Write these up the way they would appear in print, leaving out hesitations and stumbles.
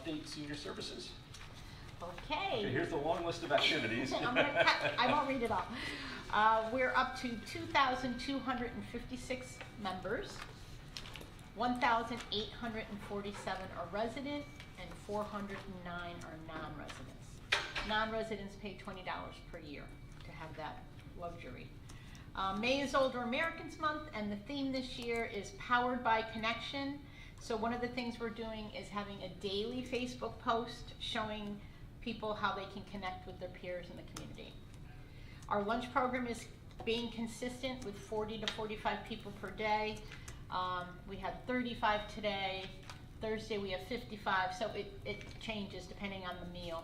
update senior services. Okay. Here's the long list of activities. I won't read it all. We're up to 2,256 members. 1,847 are resident and 409 are non-residents. Non-residents pay $20 per year to have that luxury. May is Older Americans Month, and the theme this year is Powered by Connection. So one of the things we're doing is having a daily Facebook post showing people how they can connect with their peers in the community. Our lunch program is being consistent with 40 to 45 people per day. We had 35 today. Thursday we have 55, so it changes depending on the meal.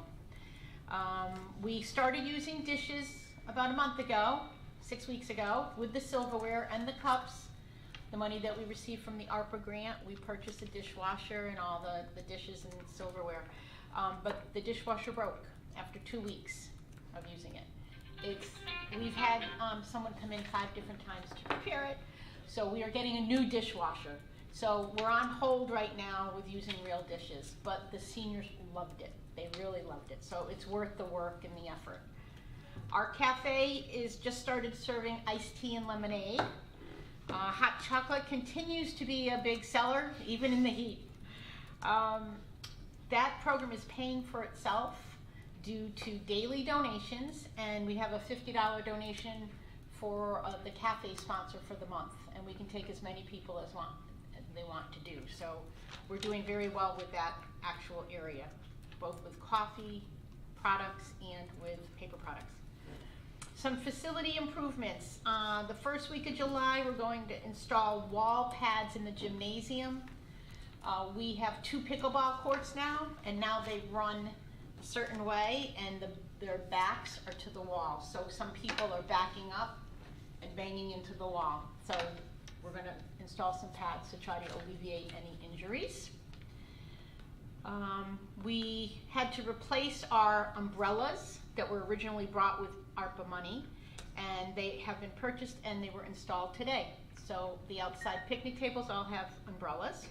We started using dishes about a month ago, 6 weeks ago, with the silverware and the cups. The money that we received from the ARPA grant, we purchased a dishwasher and all the dishes and silverware. But the dishwasher broke after 2 weeks of using it. We've had someone come in 5 different times to repair it, so we are getting a new dishwasher. So we're on hold right now with using real dishes, but the seniors loved it. They really loved it, so it's worth the work and the effort. Our cafe is just started serving iced tea and lemonade. Hot chocolate continues to be a big seller, even in the heat. That program is paying for itself due to daily donations, and we have a $50 donation for the cafe sponsor for the month, and we can take as many people as they want to do. So we're doing very well with that actual area, both with coffee products and with paper products. Some facility improvements. The first week of July, we're going to install wall pads in the gymnasium. We have 2 pickleball courts now, and now they run a certain way, and their backs are to the wall. So some people are backing up and banging into the wall. So we're going to install some pads to try to alleviate any injuries. We had to replace our umbrellas that were originally brought with ARPA money, and they have been purchased and they were installed today. So the outside picnic tables all have umbrellas.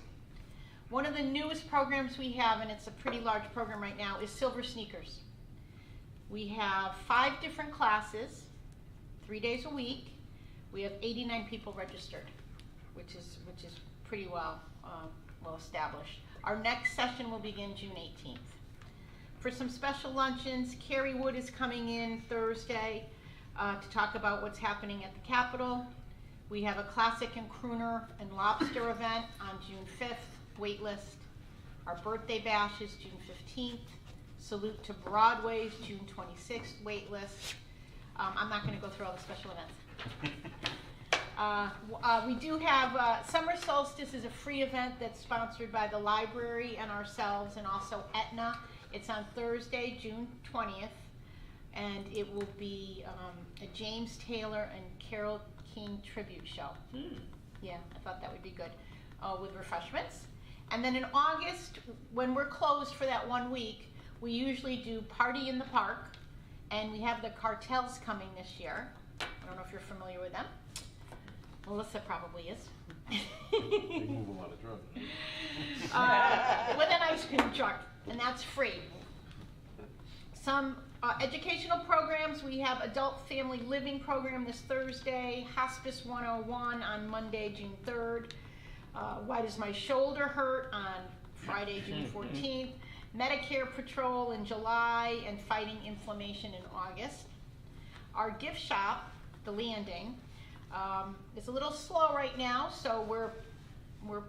One of the newest programs we have, and it's a pretty large program right now, is Silver Sneakers. We have 5 different classes, 3 days a week. We have 89 people registered, which is pretty well established. Our next session will begin June 18th. For some special luncheons, Carrie Wood is coming in Thursday to talk about what's happening at the Capitol. We have a classic and crooner and lobster event on June 5th, waitlist. Our birthday bash is June 15th. Salute to Broadway's June 26th, waitlist. I'm not going to go through all the special events. We do have Summer Solstice is a free event that's sponsored by the library and ourselves, and also Aetna. It's on Thursday, June 20th, and it will be a James Taylor and Carole King tribute show. Yeah, I thought that would be good with refreshments. And then in August, when we're closed for that 1 week, we usually do Party in the Park, and we have the Cartels coming this year. I don't know if you're familiar with them. Melissa probably is. They move a lot of drugs. With an ice cream truck, and that's free. Some educational programs. We have Adult Family Living Program this Thursday, Hospice 101 on Monday, June 3rd, Why Does My Shoulder Hurt on Friday, June 14th, Medicare Patrol in July, and Fighting Inflammation in August. Our gift shop, The Landing, is a little slow right now, so we're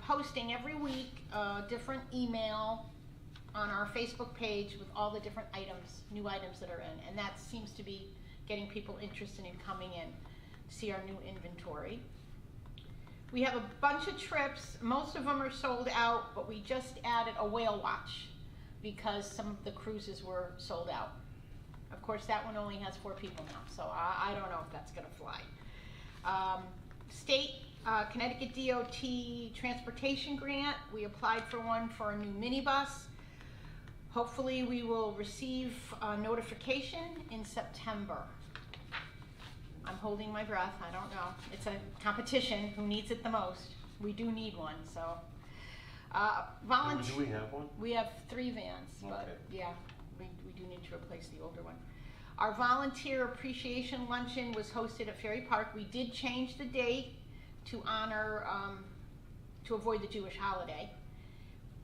posting every week a different email on our Facebook page with all the different items, new items that are in, and that seems to be getting people interested in coming in to see our new inventory. We have a bunch of trips. Most of them are sold out, but we just added a whale watch because some of the cruises were sold out. Of course, that one only has 4 people now, so I don't know if that's going to fly. State Connecticut DOT transportation grant. We applied for one for a new minibus. Hopefully we will receive a notification in September. I'm holding my breath, I don't know. It's a competition, who needs it the most? We do need one, so. Do we have one? We have 3 vans, but Okay. yeah, we do need to replace the older one. Our volunteer appreciation luncheon was hosted at Ferry Park. We did change the date to honor, to avoid the Jewish holiday.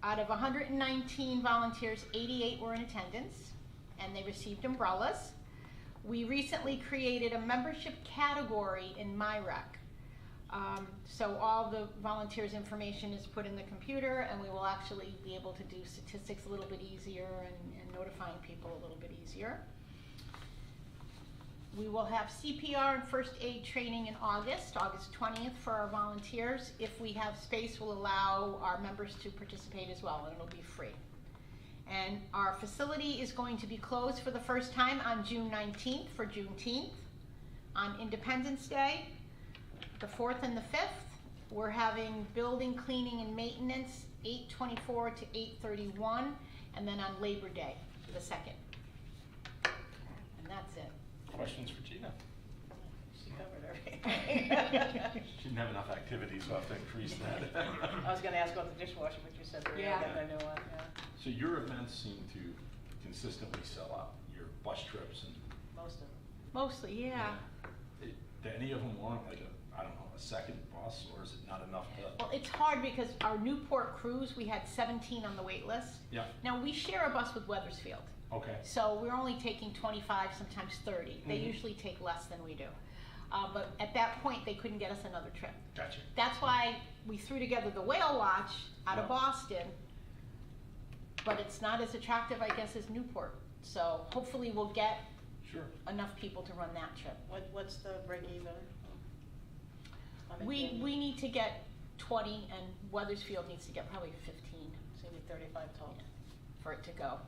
Out of 119 volunteers, 88 were in attendance, and they received umbrellas. We recently created a membership category in MyRec. So all the volunteers' information is put in the computer, and we will actually be able to do statistics a little bit easier and notifying people a little bit easier. We will have CPR and first aid training in August 20th for our volunteers. If we have space, we'll allow our members to participate as well, and it'll be free. And our facility is going to be closed for the first time on June 19th for Juneteenth. On Independence Day, the 4th and the 5th, we're having building cleaning and maintenance, 8/24 to 8/31, and then on Labor Day, the 2nd. And that's it. Questions for Gina? She covered everything. She didn't have enough activities, so I have to increase that. I was gonna ask about the dishwasher, but you said we're Yeah. gonna get a new one, yeah. So your events seem to consistently sell out, your bus trips and, Most of them. Mostly, yeah. do any of them warrant like a, I don't know, a second bus, or is it not enough to? Well, it's hard because our Newport cruise, we had 17 on the wait list. Yeah, Now, we share a bus with Weathersfield, okay, so we're only taking 25, sometimes 30. They Mhm. usually take less than we do. But at that point, they couldn't get us another trip. gotcha. That's why we threw together the Whale Watch out of Yeah. Boston, but it's not as attractive, I guess, as Newport. So hopefully we'll get Sure. enough people to run that trip. What's the break even? We need to get 20, and Weathersfield needs to get probably 15 So you need 35 total. for it to go.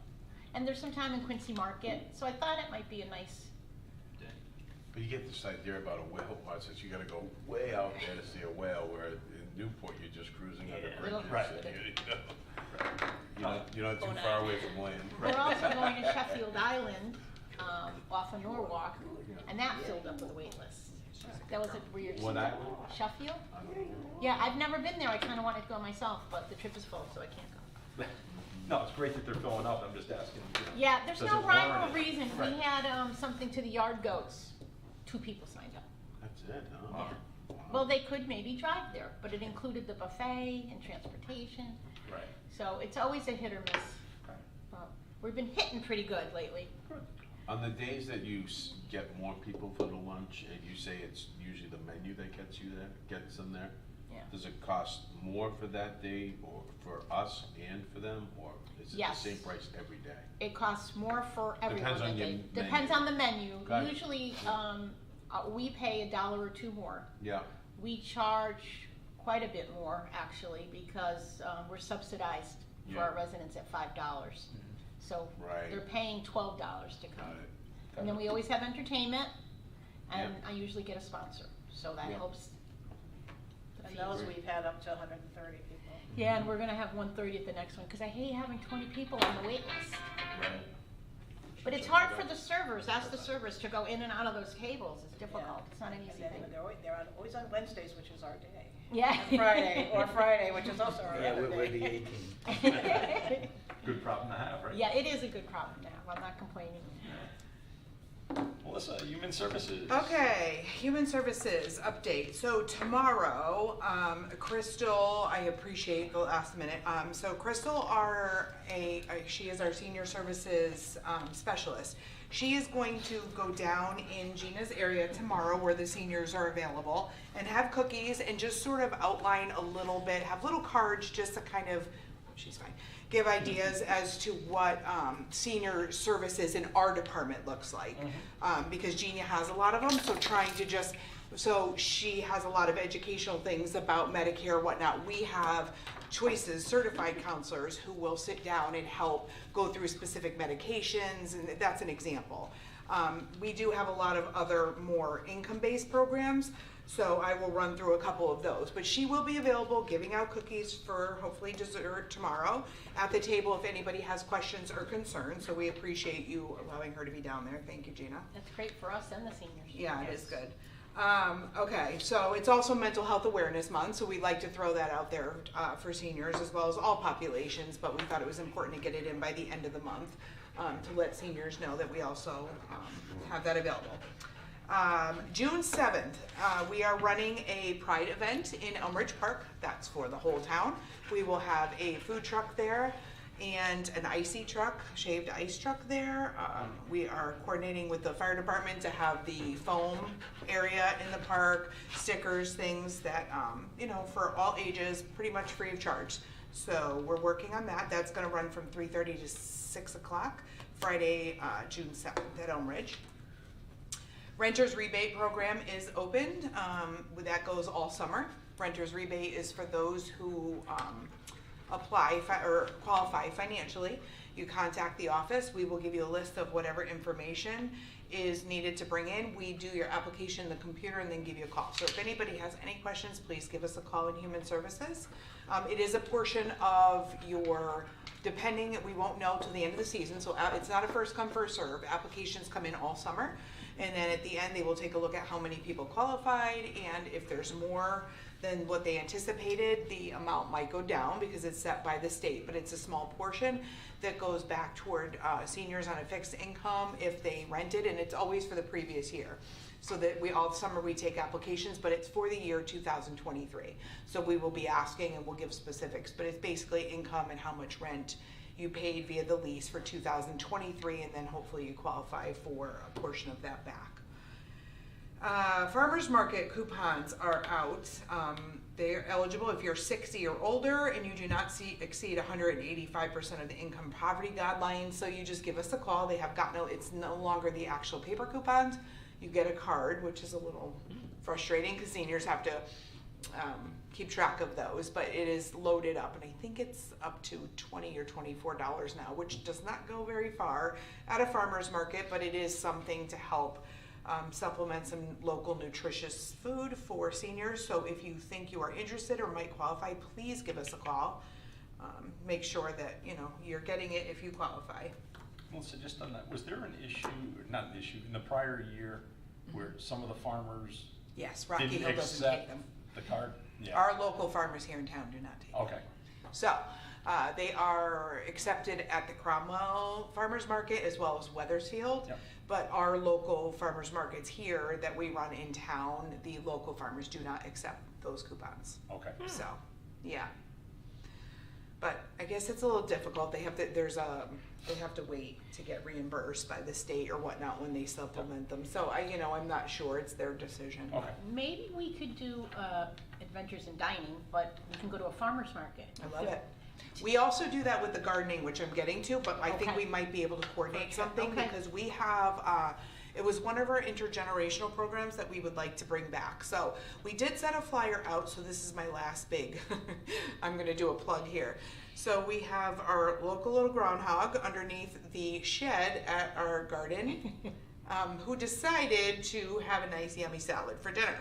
And there's some time in Quincy Market, so I thought it might be a nice, But you get this idea about a whale watch, that you gotta go way out there to see a whale, where in Newport, you're just cruising under Yeah. bridges. Right. and you're not too far away from land. we're also going to Sheffield Island, off of Norwalk, and that filled up with a wait list. That was a weird. What island? Sheffield? Yeah, I've never been there, I kinda wanted to go myself, but the trip is full, so I can't go. No, it's great that they're filling up, I'm just asking. You know, Yeah, there's does no it rhyme warrant or it? reason, Right. we had, something to the yard goats, 2 people signed up. That's it, huh? Wow. Wow. Well, they could maybe drive there, but it included the buffet and transportation, Right. so it's always a hit or miss. Okay. But we've been hitting pretty good lately. Good. On the days that you get more people for the lunch, and you say it's usually the menu that gets them there, Yeah. does it cost more for that day, or for us and for them, or is it the Yes. same price every day? It costs more for everyone. Depends on that your day. menu. Depends on the menu. Got it. Usually, we pay $1 or 2 more. Yeah, We charge quite a bit more, actually, because we're subsidized for Yeah. our residents at $5. So Right. they're paying $12 to come. got it. And then we always have entertainment, and Yeah. I usually get a sponsor, so that Yeah. helps. the And fees. those we've had up to 130 people. Yeah, and we're gonna have 130 at the next one, because I hate having 20 people on the wait list. Right. But it's hard for the servers, ask the servers to go in and out of those tables, it's difficult, Yeah. it's not an easy And then thing. they're always on Wednesdays, which is our day. Yeah. And Friday, or Friday, which is also our Yeah, other we're the day. 18th. Good problem to have, right? Yeah, it is a good problem to have, I'm not complaining. Melissa, Human Services. Okay, Human Services update. So tomorrow, Crystal, I appreciate the last minute. So Crystal, she is our senior services specialist. She is going to go down in Gina's area tomorrow where the seniors are available and have cookies and just sort of outline a little bit, have little cards just to kind of, she's fine, give ideas as to what senior services in our department looks like. Because Gina has a lot of them, so she has a lot of educational things about Medicare, whatnot. We have choices, certified counselors who will sit down and help go through specific medications, and that's an example. We do have a lot of other more income-based programs, so I will run through a couple of those. But she will be available giving out cookies for hopefully dessert tomorrow at the table if anybody has questions or concerns. So we appreciate you allowing her to be down there. Thank you, Gina. That's great for us and the seniors. Yeah, it is good. Okay, so it's also Mental Health Awareness Month, so we'd like to throw that out there for seniors as well as all populations, but we thought it was important to get it in by the end of the month to let seniors know that we also have that available. June 7th, we are running a Pride event in Elmridge Park. That's for the whole town. We will have a food truck there and an icy truck, shaved ice truck there. We are coordinating with the fire department to have the foam area in the park, stickers, things that, you know, for all ages, pretty much free of charge. So we're working on that. That's gonna run from 3:30 to 6 o'clock, Friday, June 7th at Elmridge. Renters rebate program is opened. That goes all summer. Renters rebate is for those who apply or qualify financially. You contact the office. We will give you a list of whatever information is needed to bring in. We do your application in the computer and then give you a call. So if anybody has any questions, please give us a call in Human Services. It is a portion of your, depending, we won't know till the end of the season, so it's not a first come, first serve. Applications come in all summer, and then at the end, they will take a look at how many people qualified, and if there's more than what they anticipated, the amount might go down because it's set by the state, but it's a small portion that goes back toward seniors on a fixed income if they rented, and it's always for the previous year. So that all summer we take applications, but it's for the year 2023. So we will be asking and we'll give specifics, but it's basically income and how much rent you paid via the lease for 2023, and then hopefully you qualify for a portion of that back. Farmers market coupons are out. They're eligible if you're 60 or older and you do not exceed 185% of the income poverty guidelines. So you just give us a call. They have gotten, it's no longer the actual paper coupons. You get a card, which is a little frustrating because seniors have to keep track of those, but it is loaded up, and I think it's up to $20 or $24 now, which does not go very far at a farmer's market, but it is something to help supplement some local nutritious food for seniors. So if you think you are interested or might qualify, please give us a call. Make sure that you're getting it if you qualify. Melissa, just on that, was there an issue, or not an issue, in the prior year where some of the farmers Yes, Rocky didn't Hill doesn't take accept them. the card? Yeah. Our local farmers here in town do not take them. Okay. So they are accepted at the Cromwell Farmers Market as well as Weathersfield. Yep. But our local farmers markets here that we run in town, the local farmers do not accept those coupons. Okay. So, yeah. But I guess it's a little difficult. They have to, they have to wait to get reimbursed by the state or whatnot when they supplement them. So I'm not sure. It's their decision. Okay. Maybe we could do Adventures in Dining, but we can go to a farmer's market. I love it. We also do that with the gardening, which I'm getting to, but I think Okay. we might be able to coordinate something Okay. because we have, it was one of our intergenerational programs that we would like to bring back. So we did set a flyer out, so this is my last big, I'm gonna do a plug here. So we have our local little groundhog underneath the shed at our garden, who decided to have a nice yummy salad for dinner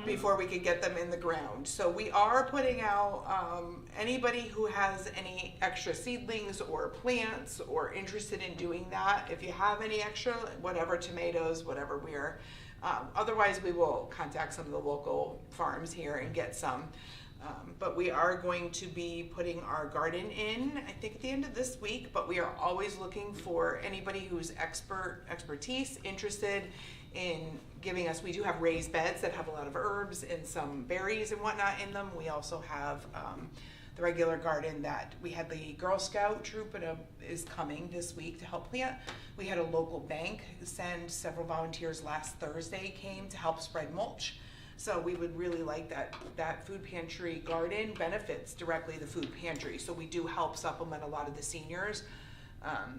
before we could get them in the ground. So we are putting out anybody who has any extra seedlings or plants or interested in doing that. If you have any extra, whatever, tomatoes, whatever, we are. Otherwise, we will contact some of the local farms here and get some. But we are going to be putting our garden in, I think at the end of this week, but we are always looking for anybody who's expertise, interested in giving us, we do have raised beds that have a lot of herbs and some berries and whatnot in them. We also have the regular garden that we had the Girl Scout troop is coming this week to help plant. We had a local bank send several volunteers last Thursday came to help spread mulch. So we would really like that food pantry garden benefits directly the food pantry. So we do help supplement a lot of the seniors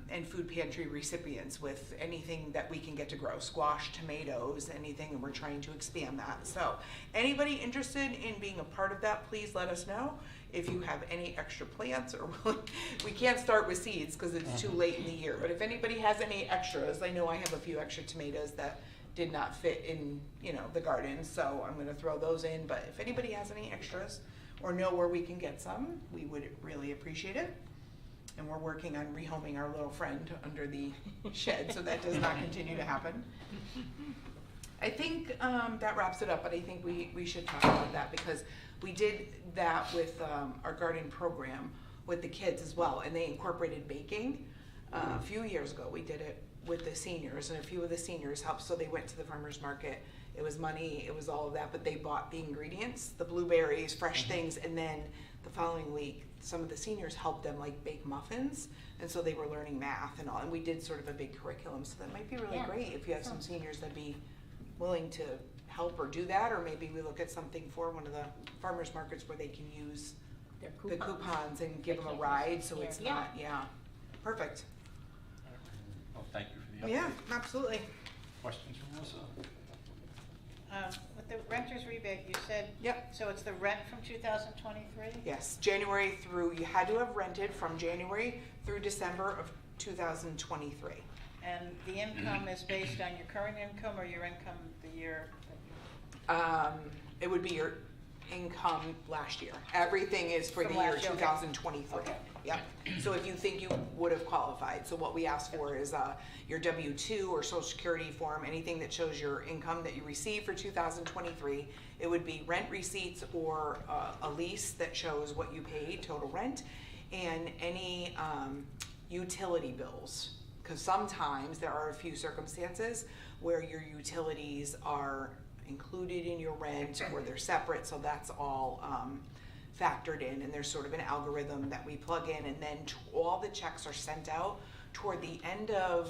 and food pantry recipients with anything that we can get to grow, squash, tomatoes, anything, and we're trying to expand that. So anybody interested in being a part of that, please let us know. If you have any extra plants, or we can't start with seeds because it's too late in the year, but if anybody has any extras, I know I have a few extra tomatoes that did not fit in, the garden, so I'm gonna throw those in. But if anybody has any extras or know where we can get some, we would really appreciate it. And we're working on rehoming our little friend under the shed, so that does not continue to happen. I think that wraps it up, but I think we should talk about that because we did that with our garden program with the kids as well, and they incorporated baking. A few years ago, we did it with the seniors, and a few of the seniors helped, so they went to the farmer's market. It was money, it was all of that, but they bought the ingredients, the blueberries, fresh things, and then the following week, some of the seniors helped them like bake muffins, and so they were learning math and all, and we did sort of a big curriculum, so that might be really Yeah. great if you have some seniors that'd be willing to help or do that, or maybe we look at something for one of the farmers markets where they can use Their the coupons and give They them a can't ride, use so it it's here. not, yeah, perfect. Well, thank you for the update. Yeah, absolutely. Questions from Melissa? With the renter's rebate, you said. Yep. So it's the rent from 2023? Yes, January through, you had to have rented from January through December of 2023. And the income is based on your current income or your income the year that you? It would be your income last year. Everything is for the From year last year, okay. 2023. Okay. Yep. So if you think you would have qualified, so what we ask for is your W-2 or Social Security form, anything that shows your income that you received for 2023. It would be rent receipts or a lease that shows what you paid, total rent, and any utility bills. Because sometimes there are a few circumstances where your utilities are included in your rent or they're separate, so that's all factored in, and there's sort of an algorithm that we plug in, and then all the checks are sent out toward the end of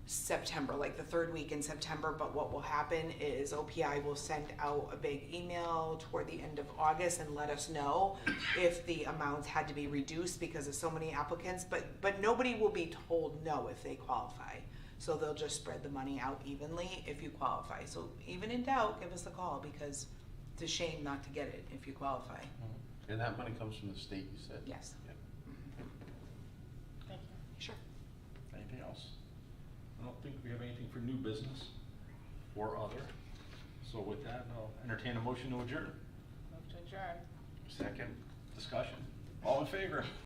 September, like the third week in September. But what will happen is OPI will send out a big email toward the end of August and let us know if the amounts had to be reduced because of so many applicants, but nobody will be told no if they qualify. So they'll just spread the money out evenly if you qualify. So even in doubt, give us a call because it's a shame not to get it if you qualify. And that money comes from the state, you said? Yes. Yeah. Thank you. Sure. Anything else? I don't think we have anything for new business or other. So with that, I'll entertain a motion to adjourn. Move to adjourn. Second? Discussion. All in favor?